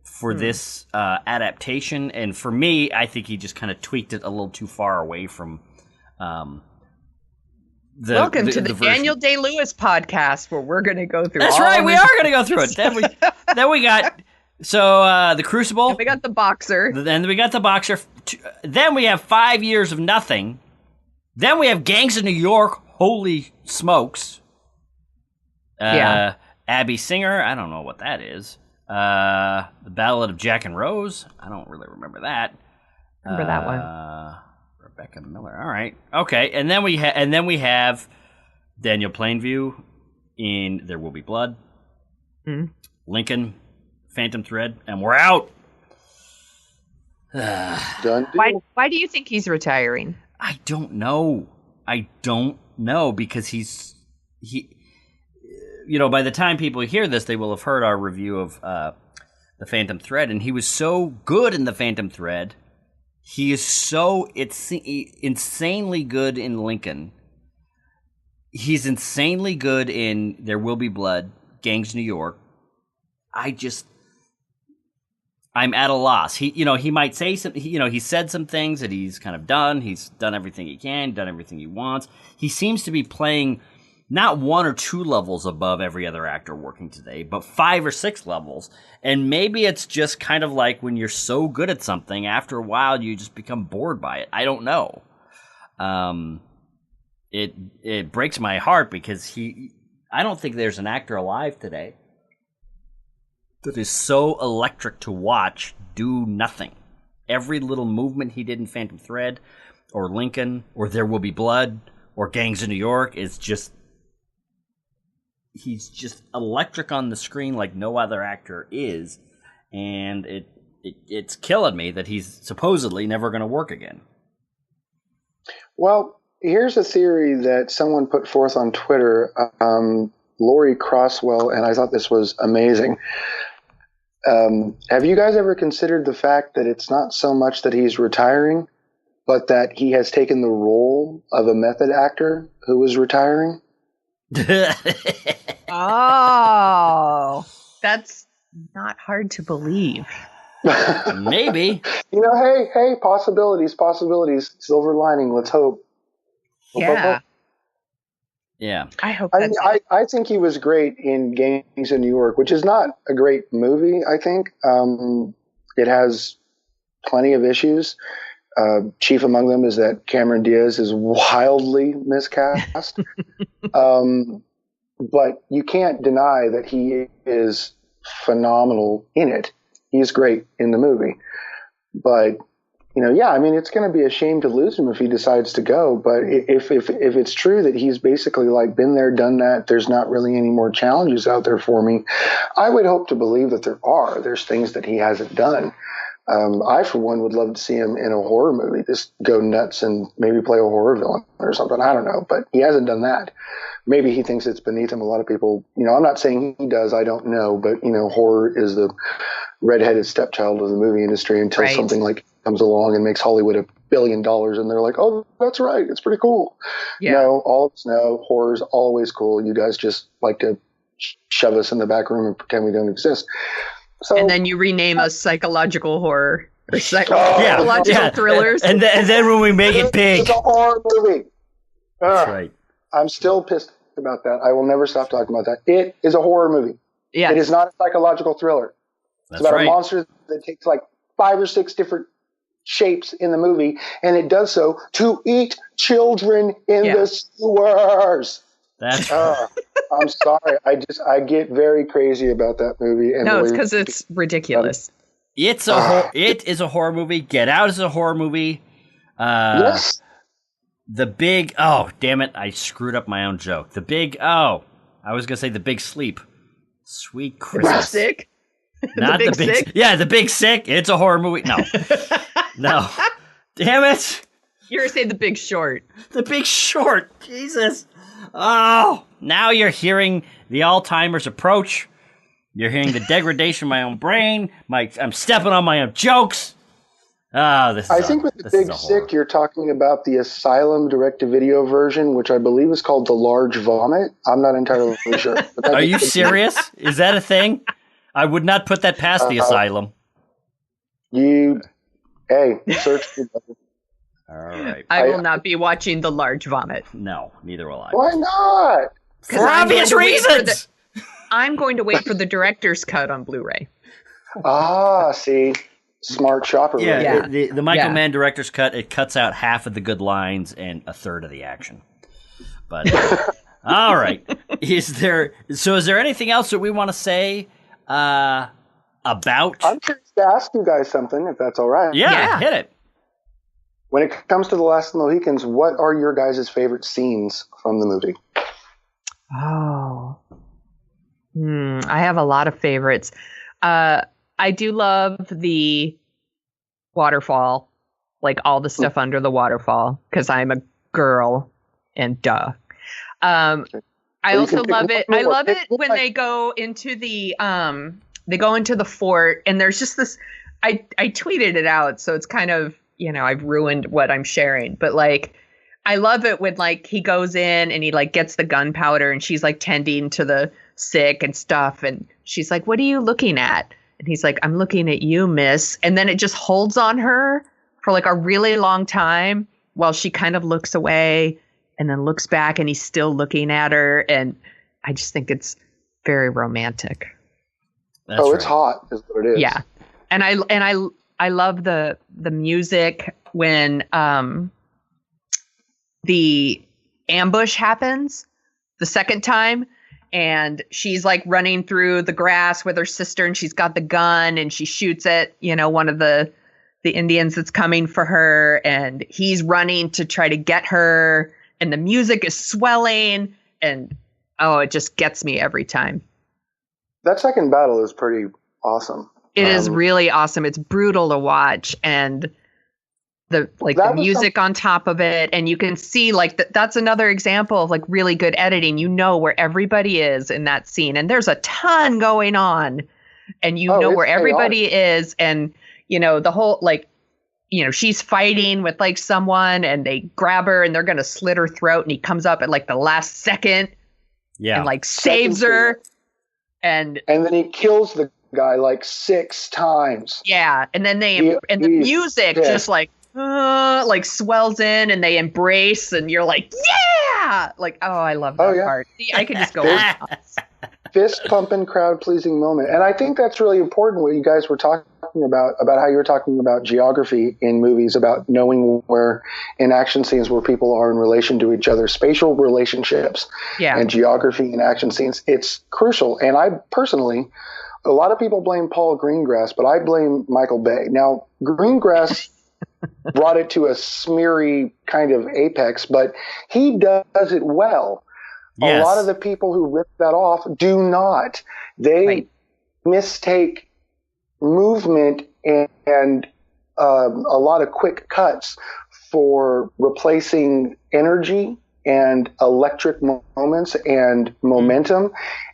for this adaptation. And for me, I think he just kind of tweaked it a little too far away from Welcome to the Daniel Day-Lewis podcast, where we're going to go through. That's right, we are going to go through it. Then we got the Crucible. And we got the Boxer. Then we got the Boxer. Then we have 5 years of nothing. Then we have Gangs of New York. Holy smokes! Abby Singer. I don't know what that is. The Ballad of Jack and Rose. I don't really remember that. Remember that one. Rebecca Miller. All right. Okay. And then we have Daniel Plainview in There Will Be Blood. Mm-hmm. Lincoln, Phantom Thread, and we're out. Done. Why do you think he's retiring? I don't know because he by the time people hear this, they will have heard our review of the Phantom Thread, and he was so good in the Phantom Thread. He is so insanely good in Lincoln. He's insanely good in There Will Be Blood, Gangs New York. I'm at a loss. He might say some, he said some things that he's kind of done. He's done everything he can, done everything he wants. He seems to be playing not 1 or 2 levels above every other actor working today, but 5 or 6 levels. And maybe it's just kind of like when you're so good at something, after a while you just become bored by it. I don't know. It breaks my heart because I don't think there's an actor alive today that is so electric to watch do nothing. Every little movement he did in Phantom Thread or Lincoln or There Will Be Blood or Gangs of New York is just... He's just electric on the screen like no other actor is, and it's killing me that he's supposedly never going to work again. Well, here's a theory that someone put forth on Twitter, Lori Crosswell, and I thought this was amazing. Have you guys ever considered the fact that it's not so much that he's retiring, but that he has taken the role of a method actor who was retiring? Oh, that's not hard to believe. Maybe. Hey, possibilities, silver lining, let's hope. Yeah. Yeah. I hope that's I think he was great in Gangs of New York, which is not a great movie, I think. It has plenty of issues. Chief among them is that Cameron Diaz is wildly miscast. But you can't deny that he is phenomenal in it. He's great in the movie. But, it's going to be a shame to lose him if he decides to go. But if it's true that he's basically like been there, done that, there's not really any more challenges out there for me, I would hope to believe that there's things that he hasn't done. I, for one, would love to see him in a horror movie, just go nuts and maybe play a horror villain or something. I don't know, but he hasn't done that. Maybe he thinks it's beneath him. A lot of people, I'm not saying he does, I don't know, but, horror is the redheaded stepchild of the movie industry until something like comes along and makes Hollywood $1 billion and they're like, oh, that's right, it's pretty cool. Yeah. No, all of us know horror's always cool. You guys just like to shove us in the back room and pretend we don't exist. So, and then you rename us psychological horror or psychological thrillers. And then when we make it big. It's a horror movie. That's right. I'm still pissed about that. I will never stop talking about that. It is a horror movie. Yeah. It is not a psychological thriller. That's it's about right. a monster that takes like 5 or 6 different shapes in the movie, and it does so to eat children in the sewers. That's I'm sorry. I get very crazy about that movie. And no, it's because it's ridiculous. It is a horror movie. Get Out is a horror movie. Yes. The Big, damn it, I screwed up my own joke. I was going to say The Big Sleep. Sweet Christmas. The Sick? Not the Big Sick? Yeah, The Big Sick. It's a horror movie. No. No. Damn it. You're going to say The Big Short. The Big Short. Jesus. Oh, now you're hearing the Alzheimer's approach. You're hearing the degradation of my own brain. I'm stepping on my own jokes. I think with The Big Sick, you're talking about the Asylum direct-to-video version, which I believe is called The Large Vomit. I'm not entirely sure. Are you serious? Is that a thing? I would not put that past the Asylum. Hey, search. All right. I will not be watching the large vomit. No, neither will I. Why not? For obvious reasons! I'm going to wait for the director's cut on Blu-ray. See, smart shopper. Yeah, right? the Michael Mann director's cut, it cuts out half of the good lines and a third of the action. But all right, is there anything else that we want to say about? I'm curious to ask you guys something, if that's all right. Yeah, hit it. When it comes to The Last of the Mohicans, what are your guys' favorite scenes from the movie? Oh, I have a lot of favorites. I do love the waterfall, like all the stuff under the waterfall, because I'm a girl, and duh. I also love it. I love it when they go into the fort, and there's just this. I tweeted it out, so it's kind of, I've ruined what I'm sharing, but like, I love it when like he goes in and he like gets the gunpowder, and she's like tending to the sick and stuff, and she's like, "What are you looking at?" And he's like, "I'm looking at you, miss." And then it just holds on her for like a really long time while she kind of looks away and then looks back, and he's still looking at her. And I just think it's very romantic. That's right. It's hot is what it is. Yeah. And I love the music when the ambush happens the second time, and she's like running through the grass with her sister, and she's got the gun, and she shoots at, one of the Indians that's coming for her, and he's running to try to get her, and the music is swelling, and it just gets me every time. That second battle is pretty awesome. It is really awesome. It's brutal to watch, and the music on top of it, and you can see like that's another example of like really good editing. You know where everybody is in that scene, and there's a ton going on, and you know where everybody is, and the whole like, she's fighting with like someone, and they grab her and they're gonna slit her throat, and he comes up at like the last second, and like saves her, and then he kills the guy like 6 times. Yeah, and then the music just like swells in, and they embrace, and you're like, yeah, like, I love that part. See, I can just go on. Fist pumping, crowd pleasing moment. And I think that's really important what you guys were talking about how you were talking about geography in movies, about knowing where in action scenes where people are in relation to each other, spatial relationships and geography in action scenes. It's crucial. And I personally, a lot of people blame Paul Greengrass, but I blame Michael Bay. Now, Greengrass brought it to a smeary kind of apex, but he does it well. Yes. A lot of the people who rip that off do not. They mistake movement and a lot of quick cuts for replacing energy and electric moments and momentum.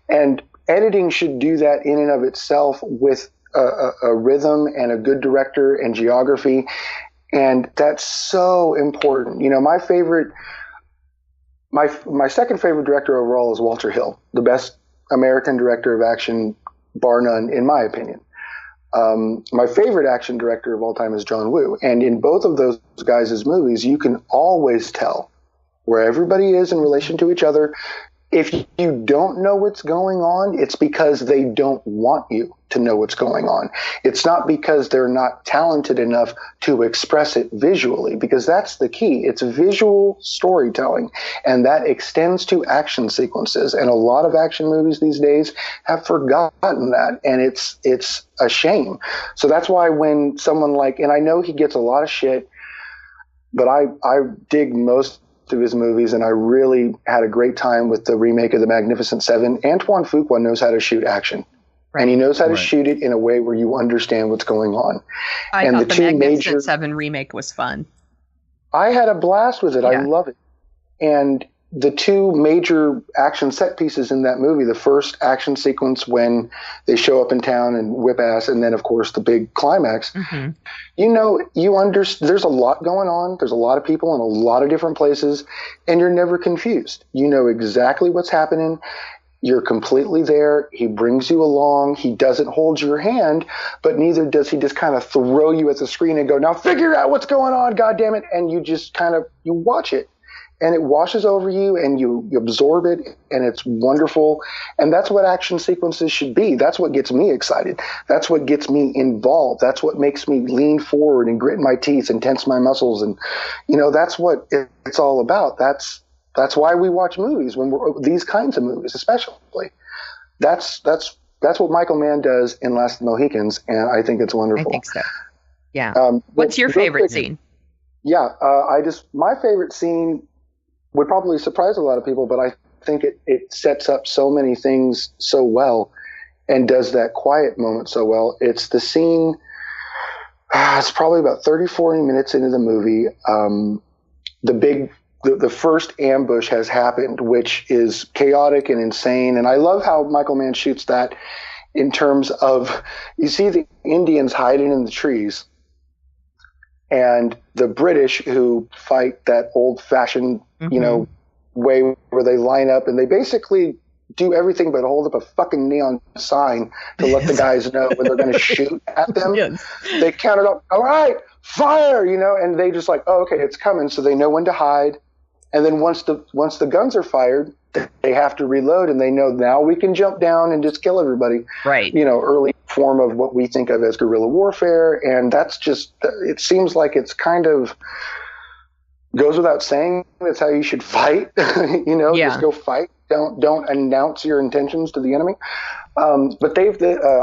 And editing should do that in and of itself with a rhythm and a good director and geography. And that's so important. My second favorite director overall is Walter Hill, the best American director of action, bar none, in my opinion. My favorite action director of all time is John Woo. And in both of those guys' movies, you can always tell where everybody is in relation to each other. If you don't know what's going on, it's because they don't want you to know what's going on. It's not because they're not talented enough to express it visually, because that's the key. It's visual storytelling, and that extends to action sequences. And a lot of action movies these days have forgotten that, and it's a shame. So that's why when someone like, and I know he gets a lot of shit, but I dig most of his movies, and I really had a great time with the remake of The Magnificent Seven. Antoine Fuqua knows how to shoot action, and he knows how to shoot it in a way where you understand what's going on. I thought the Magnificent Seven remake was fun. I had a blast with it. Yeah. I love it. And the two major action set pieces in that movie, the first action sequence when they show up in town and whip ass, and then of course the big climax, there's a lot going on. There's a lot of people in a lot of different places, and you're never confused. You know exactly what's happening. You're completely there. He brings you along. He doesn't hold your hand, but neither does he just kind of throw you at the screen and go, now figure out what's going on, God damn it. And you just you watch it, and it washes over you, and you absorb it, and it's wonderful. And that's what action sequences should be. That's what gets me excited. That's what gets me involved. That's what makes me lean forward and grit my teeth and tense my muscles. And, that's what it's all about. That's why we watch movies, these kinds of movies, especially. That's what Michael Mann does in Last of the Mohicans, and I think it's wonderful. I think so. Yeah. What's your favorite scene? Yeah, my favorite scene would probably surprise a lot of people, but I think it sets up so many things so well and does that quiet moment so well. It's the scene. It's probably about 30, 40 minutes into the movie. The first ambush has happened, which is chaotic and insane. And I love how Michael Mann shoots that in terms of, you see the Indians hiding in the trees, and the British who fight that old fashioned, way where they line up and they basically do everything but hold up a fucking neon sign to let the guys know when they're going to shoot at them. Yes. They count it up. All right, fire, and they just oh, okay, it's coming. So they know when to hide. And then once the guns are fired, they have to reload, and they know now we can jump down and just kill everybody. Right. Early form of what we think of as guerrilla warfare. And that's just, it seems like it's kind of goes without saying that's how you should fight. Just go fight. Don't announce your intentions to the enemy. But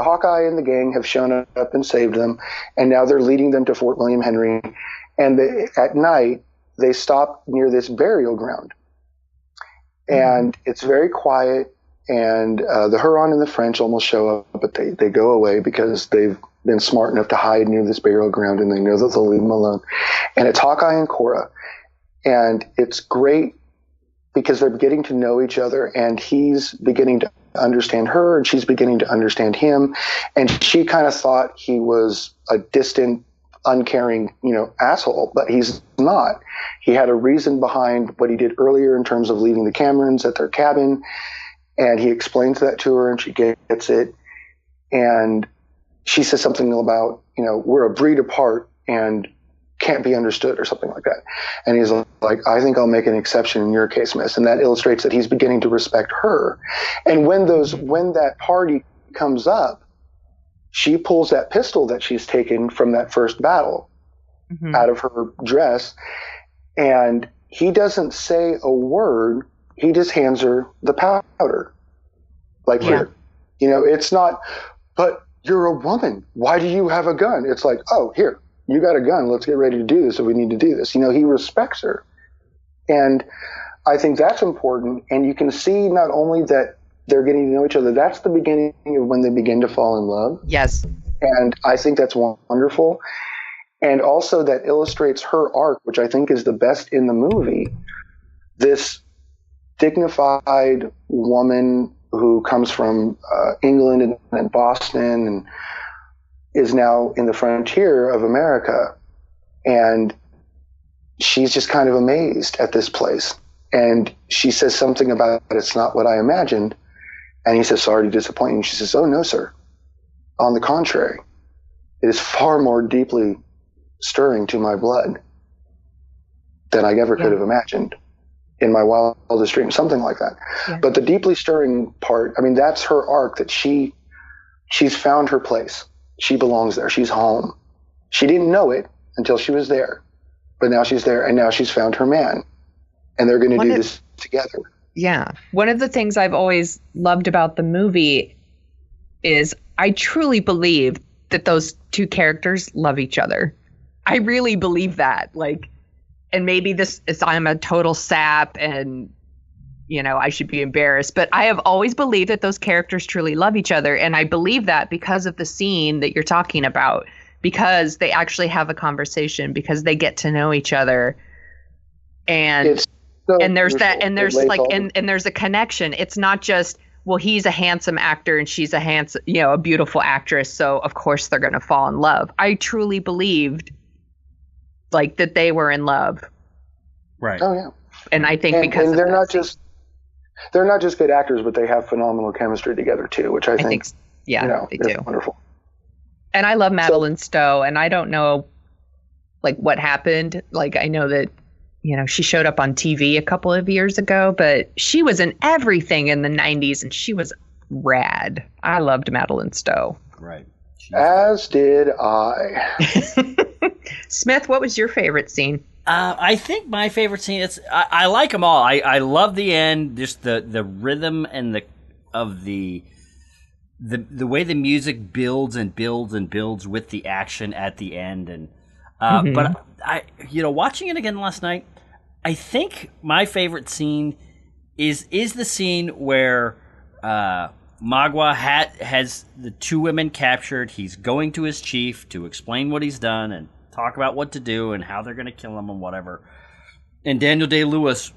Hawkeye and the gang have shown up and saved them, and now they're leading them to Fort William Henry. And at night, they stop near this burial ground, and it's very quiet, and the Huron and the French almost show up, but they go away because they've been smart enough to hide near this burial ground, and they know that they'll leave them alone. And it's Hawkeye and Cora, and it's great because they're getting to know each other, and he's beginning to understand her, and she's beginning to understand him, and she kind of thought he was a distant, uncaring, asshole, but he's not. He had a reason behind what he did earlier in terms of leaving the Camerons at their cabin, and he explains that to her, and she gets it. And she says something about, we're a breed apart and can't be understood or something like that. And he's like, I think I'll make an exception in your case, miss. And that illustrates that he's beginning to respect her. And when that party comes up, she pulls that pistol that she's taken from that first battle out of her dress, and he doesn't say a word. He just hands her the powder. Here. It's not, but you're a woman. Why do you have a gun? It's like, oh, here, you got a gun. Let's get ready to do this if we need to do this. He respects her. And I think that's important. And you can see not only that they're getting to know each other, that's the beginning of when they begin to fall in love. Yes. And I think that's wonderful. And also that illustrates her arc, which I think is the best in the movie. This dignified woman who comes from England and Boston and is now in the frontier of America. And she's just kind of amazed at this place. And she says something about, it's not what I imagined. And he says, sorry to disappoint you. She says, oh, no, sir. On the contrary, it is far more deeply stirring to my blood than I ever could have imagined in my wildest dreams, something like that. Yeah. But the deeply stirring part, that's her arc, that she's found her place. She belongs there. She's home. She didn't know it until she was there, but now she's there, and now she's found her man, and they're going to do this together. Yeah. One of the things I've always loved about the movie is I truly believe that those two characters love each other. I really believe that. And maybe I'm a total sap and, I should be embarrassed, but I have always believed that those characters truly love each other. And I believe that because of the scene that you're talking about, because they actually have a conversation, because they get to know each other. And there's a connection. It's not just, well, he's a handsome actor and she's a beautiful actress, so of course they're going to fall in love. I truly believed that they were in love. Right. Oh yeah. And I think because they're not just they're not just good actors, but they have phenomenal chemistry together too, which I think yeah, they do. Wonderful. And I love Madeline Stowe, and I don't know like what happened. Like I know that, she showed up on TV a couple of years ago, but she was in everything in the 90s and she was rad. I loved Madeline Stowe. Right. As did I. Smith, what was your favorite scene? I think my favorite scene is I like them all. I love the end, just the rhythm and the way the music builds and builds and builds with the action at the end. And but I watching it again last night, I think my favorite scene is the scene where Magua has the two women captured. He's going to his chief to explain what he's done and talk about what to do and how they're going to kill him and whatever. And Daniel Day-Lewis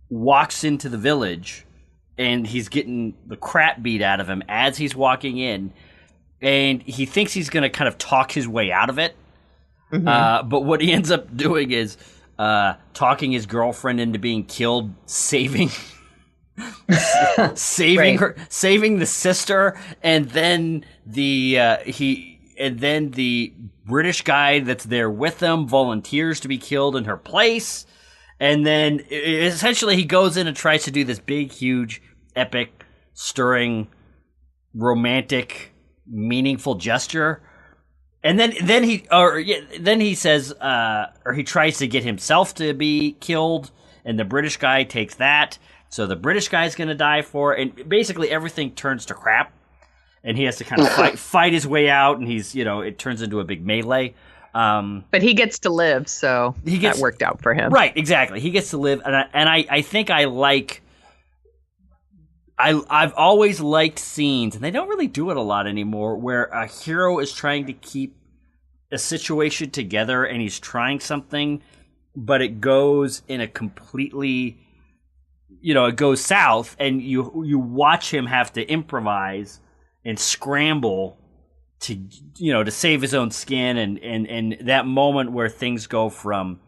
walks into the village and he's getting the crap beat out of him as he's walking in. And he thinks he's going to kind of talk his way out of it. But what he ends up doing is talking his girlfriend into being killed, saving her, saving the sister, and then the British guy that's there with them volunteers to be killed in her place. And then essentially he goes in and tries to do this big, huge, epic, stirring, romantic, meaningful gesture. And then he says, or he tries to get himself to be killed, and the British guy takes that. So the British guy's going to die for it. And basically everything turns to crap. And he has to kind of fight his way out, and it turns into a big melee. But he gets to live, so that worked out for him. Right, exactly. He gets to live, and I think I like. I've always liked scenes, and they don't really do it a lot anymore, where a hero is trying to keep a situation together, and he's trying something, but it goes in a completely, it goes south, and you watch him have to improvise and scramble to save his own skin, and that moment where things go from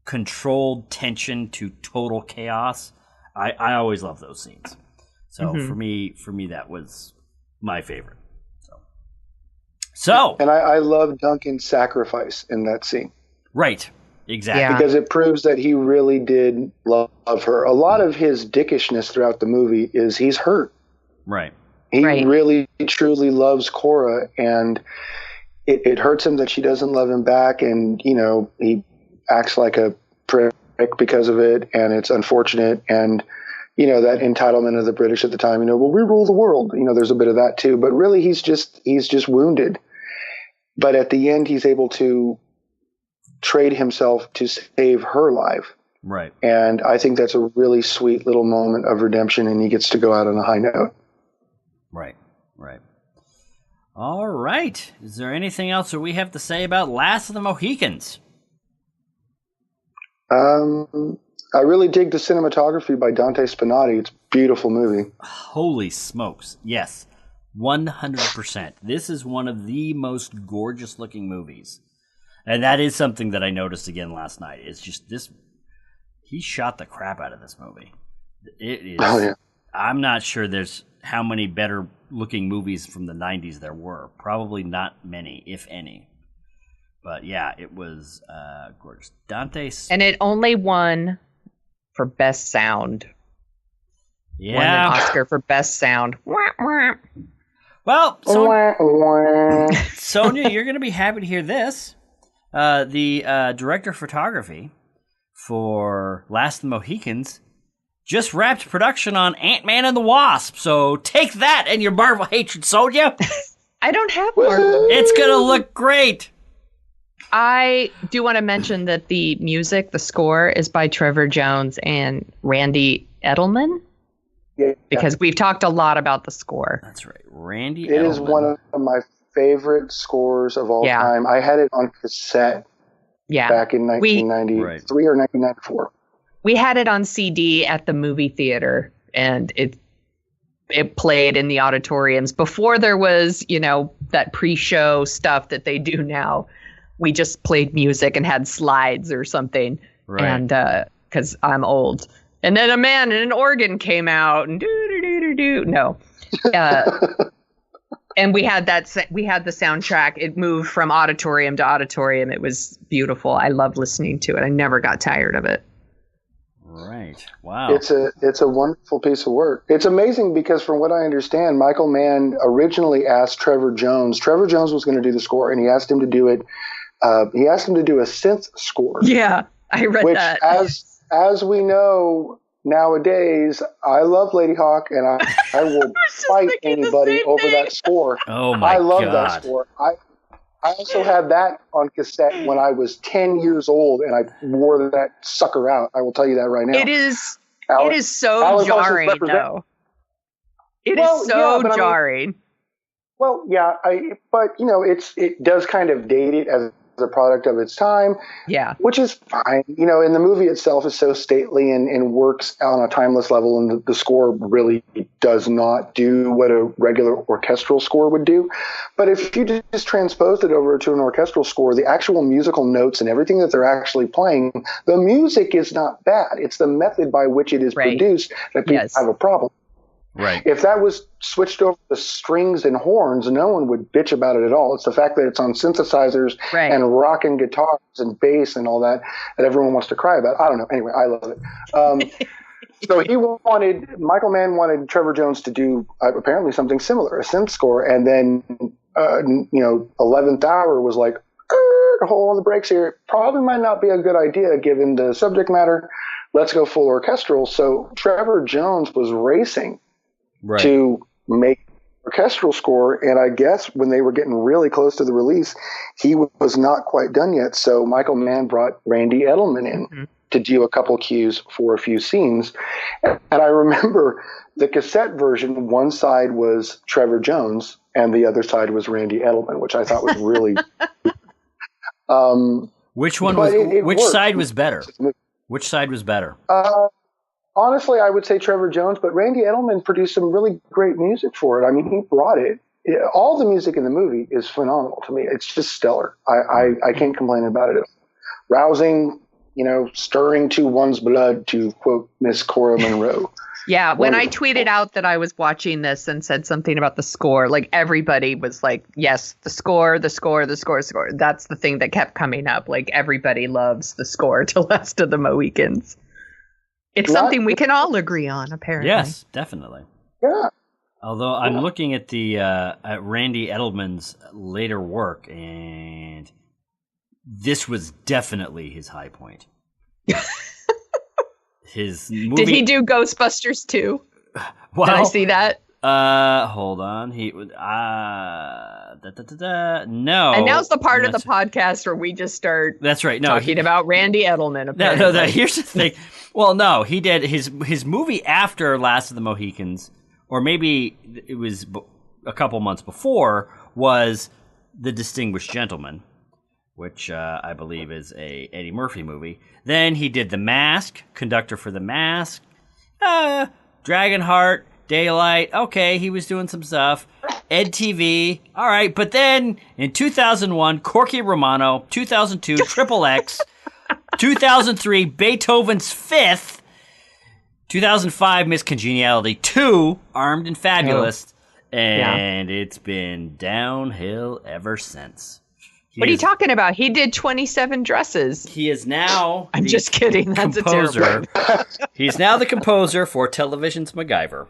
controlled tension to total chaos. I always love those scenes. So for me that was my favorite. So and I love Duncan's sacrifice in that scene. Right. Exactly. Yeah. Because it proves that he really did love her. A lot of his dickishness throughout the movie is he's hurt. Right. He really, truly loves Cora, and it hurts him that she doesn't love him back, and, he acts like a prick because of it, and it's unfortunate, and, that entitlement of the British at the time, well, we rule the world, there's a bit of that too, but really he's just wounded. But at the end, he's able to trade himself to save her life. Right. And I think that's a really sweet little moment of redemption, and he gets to go out on a high note. Right. All right. Is there anything else that we have to say about Last of the Mohicans? I really dig the cinematography by Dante Spinotti. It's a beautiful movie. Holy smokes. Yes. 100%. This is one of the most gorgeous looking movies. And that is something that I noticed again last night. It's just this. He shot the crap out of this movie. It is. Oh, yeah. I'm not sure there's how many better looking movies from the 90s there were. Probably not many, if any. But yeah, it was gorgeous. And it only won for Best Sound. Yeah. Won an Oscar for Best Sound. Well, Sonia, you're going to be happy to hear this. The director of photography for Last of the Mohicans just wrapped production on Ant-Man and the Wasp. So take that and your Marvel hatred, Sonia. I don't have Marvel. It's going to look great. I do want to mention that the music, the score, is by Trevor Jones and Randy Edelman. Yeah. Because we've talked a lot about the score. That's right. Randy Edelman. It is one of my favorite scores of all time. I had it on cassette back in 1993 or 1994. We had it on CD at the movie theater, and it played in the auditoriums. Before there was, that pre-show stuff that they do now. We just played music and had slides or something. Right. And because I'm old. And then a man and an organ came out and do. No. And we had the soundtrack. It moved from auditorium to auditorium. It was beautiful. I loved listening to it. I never got tired of it. Right. Wow. It's a wonderful piece of work. It's amazing because from what I understand, Michael Mann originally asked Trevor Jones. Trevor Jones was going to do the score, and he asked him to do it. He asked him to do a synth score. Yeah, I read that. Which, as we know nowadays, I love Lady Hawk, and I will fight anybody over that score. Oh my God. I love that score. I also had that on cassette when I was 10 years old, and I wore that sucker out. I will tell you that right now. It is so jarring, though. It is so jarring. But it does kind of date it as a product of its time. Yeah. Which is fine. And the movie itself is so stately and works on a timeless level, and the score really does not do what a regular orchestral score would do. But if you just transposed it over to an orchestral score, the actual musical notes and everything that they're actually playing, the music is not bad. It's the method by which it is produced that people have a problem. Right. If that was switched over to strings and horns, no one would bitch about it at all. It's the fact that it's on synthesizers and rocking guitars and bass and all that everyone wants to cry about. I don't know. Anyway, I love it. So Michael Mann wanted Trevor Jones to do apparently something similar, a synth score. And then, 11th Hour was like, hold on the brakes here. Probably might not be a good idea given the subject matter. Let's go full orchestral. So Trevor Jones was racing to make orchestral score, and I guess when they were getting really close to the release, he was not quite done yet. So Michael Mann brought Randy Edelman in to do a couple cues for a few scenes. And I remember the cassette version, one side was Trevor Jones and the other side was Randy Edelman, which I thought was really which side was better? Which side was better? Honestly, I would say Trevor Jones, but Randy Edelman produced some really great music for it. I mean, he brought it. All the music in the movie is phenomenal to me. It's just stellar. I can't complain about it at all. Rousing, stirring to one's blood, to quote Miss Cora Monroe. Yeah, when I tweeted out that I was watching this and said something about the score, like everybody was like, yes, the score. That's the thing that kept coming up. Like everybody loves the score to Last of the Mohicans. It's something we can all agree on, apparently. Yes, definitely. Yeah. Although I'm looking at the at Randy Edelman's later work, and this was definitely his high point. His movie. Did he do Ghostbusters 2? Well, did I see that? Hold on. He no. And now's the part of the podcast where we just start. That's right. No, talking about Randy Edelman. Apparently. No. Here's the thing. Well, no, he did his movie after Last of the Mohicans, or maybe it was a couple months before, was The Distinguished Gentleman, which I believe is a Eddie Murphy movie. Then he did The Mask, conductor for The Mask, Dragonheart, Daylight. Okay, he was doing some stuff. Ed TV. All right, but then in 2001, Corky Romano. 2002, Triple X. 2003, Beethoven's Fifth. 2005, Miss Congeniality 2, Armed and Fabulous. And it's been downhill ever since. What are you talking about? He did 27 Dresses. He is now I'm just kidding. That's composer. A terrible. He's now the composer for television's MacGyver.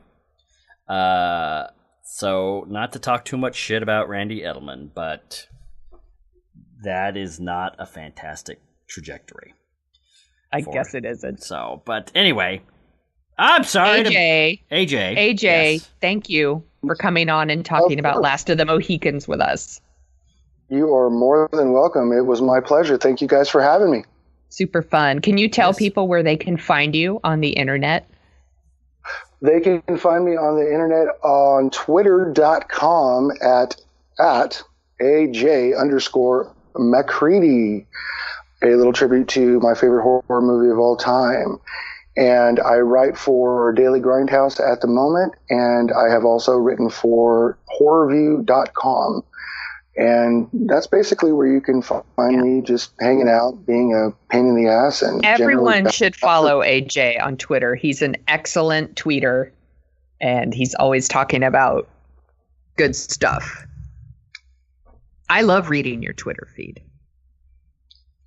So not to talk too much shit about Randy Edelman, but that is not a fantastic trajectory. I guess it isn't. So, but anyway, I'm sorry. AJ, yes. Thank you for coming on and talking about Last of the Mohicans with us. You are more than welcome. It was my pleasure. Thank you guys for having me. Super fun. Can you tell people where they can find you on the internet? They can find me on the internet on twitter.com at AJ_McCready, a little tribute to my favorite horror movie of all time. And I write for Daily Grindhouse at the moment, and I have also written for horrorview.com. And that's basically where you can find me, just hanging out, being a pain in the ass. And everyone should follow AJ on Twitter. He's an excellent tweeter, and he's always talking about good stuff. I love reading your Twitter feed.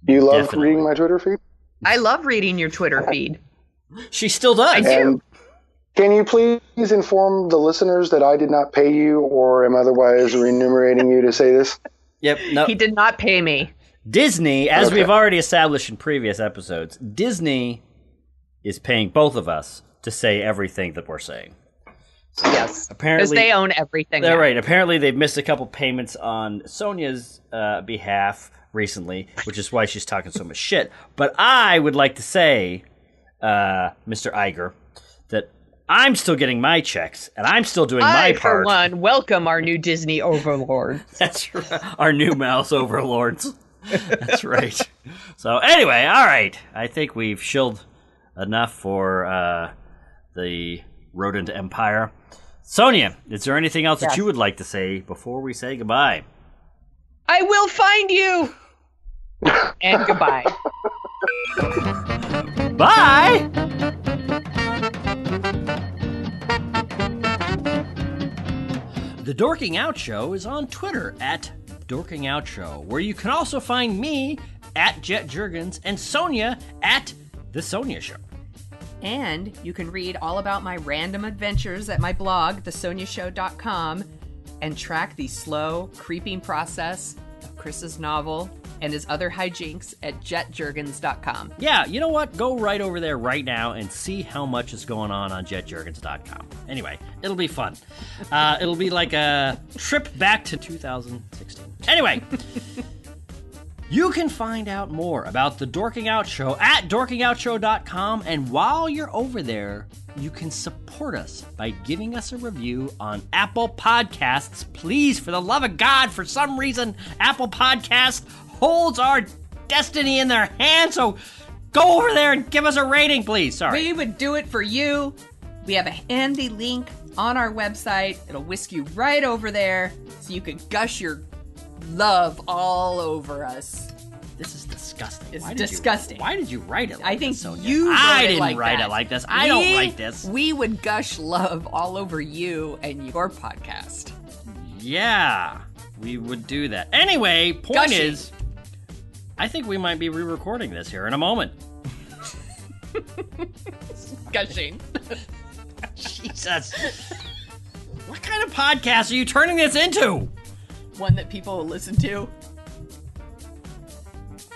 You love reading my Twitter feed? I love reading your Twitter feed. She still does. I do. And can you please inform the listeners that I did not pay you or am otherwise remunerating you to say this? Yep. No. He did not pay me. Disney, as we've already established in previous episodes, Disney is paying both of us to say everything that we're saying. So yes. Apparently, because they own everything. They're now. right. Apparently, they've missed a couple payments on Sonia's behalf recently, which is why she's talking so much shit. But I would like to say, Mr. Iger, that I'm still getting my checks, and I'm still doing my part. For one, welcome our new Disney overlord. That's right. Our new mouse overlords. That's right. So anyway, all right. I think we've shilled enough for the rodent empire. Sonia, is there anything else that you would like to say before we say goodbye? I will find you! And goodbye. Bye! The Dorking Out Show is on Twitter at Dorking Out Show, where you can also find me at Jet Juergens and Sonia at The Sonia Show. And you can read all about my random adventures at my blog, thesoniashow.com, and track the slow, creeping process of Chris's novel and his other hijinks at jetjuergens.com. Yeah, you know what? Go right over there right now and see how much is going on jetjuergens.com. Anyway, it'll be fun. It'll be like a trip back to 2016. Anyway, you can find out more about the Dorking Out Show at dorkingoutshow.com, and while you're over there, you can support us by giving us a review on Apple Podcasts. Please, for the love of God, for some reason, Apple Podcasts holds our destiny in their hands, so go over there and give us a rating, please. Sorry. We would do it for you. We have a handy link on our website. It'll whisk you right over there so you can gush your love all over us. This is disgusting. It's disgusting. Why did you write it like I think this, Sonia? you wrote I it didn't like write that. it like this. I don't write this. We would gush love all over you and your podcast. Yeah, we would do that. Anyway, point Gushing. is, I think we might be re-recording this here in a moment. Gushing. Jesus. What kind of podcast are you turning this into? One that people will listen to.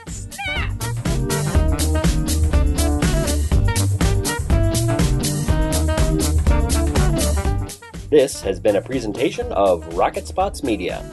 Snap! This has been a presentation of Rocket Spots Media.